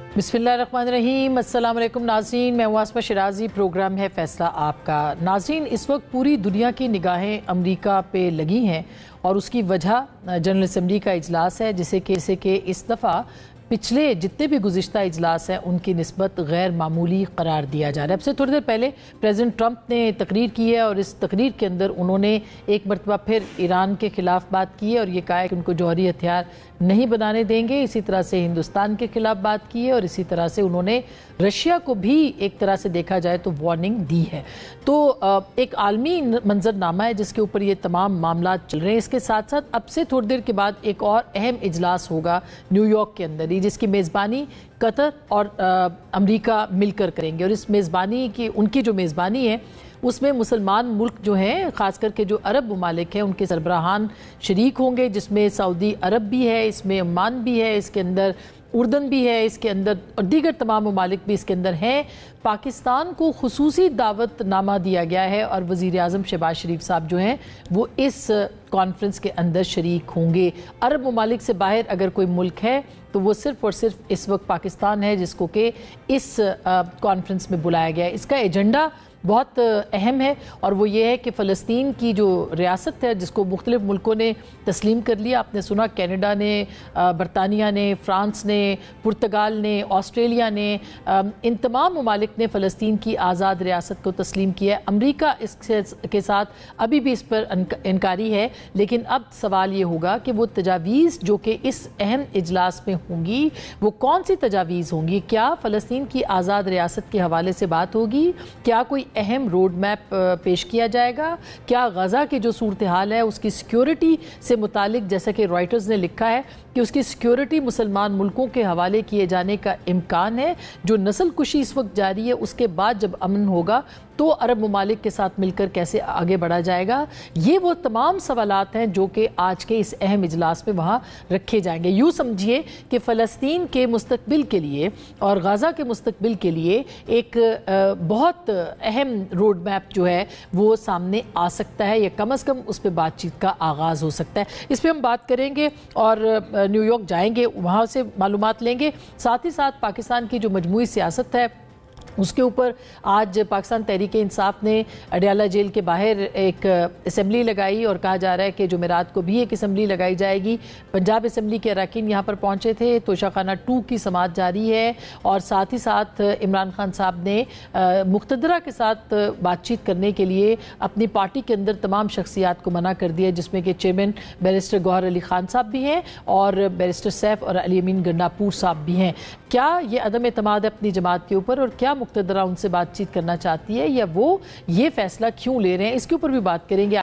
बिस्मिल्लाहिर्रहमानिर्रहीम। अस्सलाम वालेकुम नाज़रीन, मैं आसमा शिराजी। प्रोग्राम है फैसला आपका। नाज़रीन, इस वक्त पूरी दुनिया की निगाहें अमेरिका पे लगी हैं और उसकी वजह जनरल असम्बली का इजलास है, जिसे कि इस दफ़ा पिछले जितने भी गुज़िश्ता इजलास हैं उनकी निस्बत गैर मामूली करार दिया जा रहा है। अब से थोड़ी देर पहले प्रेसिडेंट ट्रंप ने तकरीर की है और इस तकरीर के अंदर उन्होंने एक मरतबा फिर ईरान के ख़िलाफ़ बात की है और ये कहा है कि उनको जौहरी हथियार नहीं बनाने देंगे। इसी तरह से हिंदुस्तान के ख़िलाफ़ बात की है और इसी तरह से उन्होंने रशिया को भी एक तरह से देखा जाए तो वार्निंग दी है। तो एक आलमी मंजरनामा है जिसके ऊपर ये तमाम मामला चल रहे हैं। इसके साथ साथ अब से थोड़ी देर के बाद एक और अहम इजलास होगा न्यूयॉर्क के अंदर ही, जिसकी मेज़बानी कतर और अमेरिका मिलकर करेंगे। और इस मेज़बानी की उनकी जो मेज़बानी है उसमें मुसलमान मुल्क जो हैं, ख़ास करके जो अरब ममालिक हैं, उनके सरबराहान शरीक होंगे, जिसमें सऊदी अरब भी है, इसमें ओमान भी है, इसके अंदर उर्दन भी है, इसके अंदर और दीगर तमाम ममालिक भी इसके अंदर हैं। पाकिस्तान को खुसूसी दावतनामा दिया गया है और वज़ीर आज़म शहबाज शरीफ साहब जो हैं वो इस कॉन्फ्रेंस के अंदर शरीक होंगे। अरब ममालिक से बाहर अगर कोई मुल्क है तो वो सिर्फ़ और सिर्फ इस वक्त पाकिस्तान है, जिसको कि इस कॉन्फ्रेंस में बुलाया गया है। इसका एजेंडा बहुत अहम है और वो ये है कि फ़लस्तीन की जो रियासत है, जिसको मुख्तलिफ़ मुल्कों ने तस्लीम कर लिया। आपने सुना कैनेडा ने, बरतानिया ने, फ़्रांस ने, पुर्तगाल ने, ऑस्ट्रेलिया ने, इन तमाम ममालिक ने फ़लस्तीन की आज़ाद रियासत को तस्लीम किया है। अमरीका इसके साथ अभी भी इस पर इनकारी है, लेकिन अब सवाल ये होगा कि वो तजावीज़ जो कि इस अहम इजलास में होंगी वो कौन सी तजावीज़ होंगी। क्या फ़लस्तीन की आज़ाद रियासत के हवाले से बात होगी? क्या कोई अहम रोड मैप पेश किया जाएगा? क्या गज़ा की जो सूरत हाल है उसकी सिक्योरिटी से मुतालिक, जैसा कि रॉयटर्स ने लिखा है कि उसकी सिक्योरिटी मुसलमान मुल्कों के हवाले किए जाने का इम्कान है? जो नस्ल कुशी इस वक्त जारी है उसके बाद जब अमन होगा तो अरब ममालिक के साथ मिलकर कैसे आगे बढ़ा जाएगा? ये वो तमाम सवालात हैं जो कि आज के इस अहम इजलास में वहाँ रखे जाएंगे। यूँ समझिए कि फ़लस्तीन के मुस्तकबिल के लिए और गज़ा के मुस्तकबिल के लिए एक बहुत अहम रोड मैप जो है वो सामने आ सकता है, या कम अज़ कम उस पर बातचीत का आगाज़ हो सकता है। इस पर हम बात करेंगे और न्यूयॉर्क जाएंगे, वहाँ से मालूमात लेंगे। साथ ही साथ पाकिस्तान की जो मजमूई सियासत है उसके ऊपर आज पाकिस्तान तहरीक इंसाफ ने अडयाला जेल के बाहर एक असम्बली लगाई और कहा जा रहा है कि जुमेरात को भी एक असम्बली लगाई जाएगी। पंजाब असम्बली के अरकान यहाँ पर पहुँचे थे। तोशाखाना 2 की समाअत जारी है और साथ ही साथ इमरान खान साहब ने मुक़तदरा के साथ बातचीत करने के लिए अपनी पार्टी के अंदर तमाम शख्सियात को मना कर दिया, जिसमें कि चेयरमैन बैरिस्टर गौहर अली खान साहब भी हैं और बैरिस्टर सैफ और अली अमीन गंडापुर साहब भी हैं। क्या ये अदम एतमाद है अपनी जमात के ऊपर और क्या मुक़तदरा उनसे बातचीत करना चाहती है, या वो ये फैसला क्यों ले रहे हैं, इसके ऊपर भी बात करेंगे।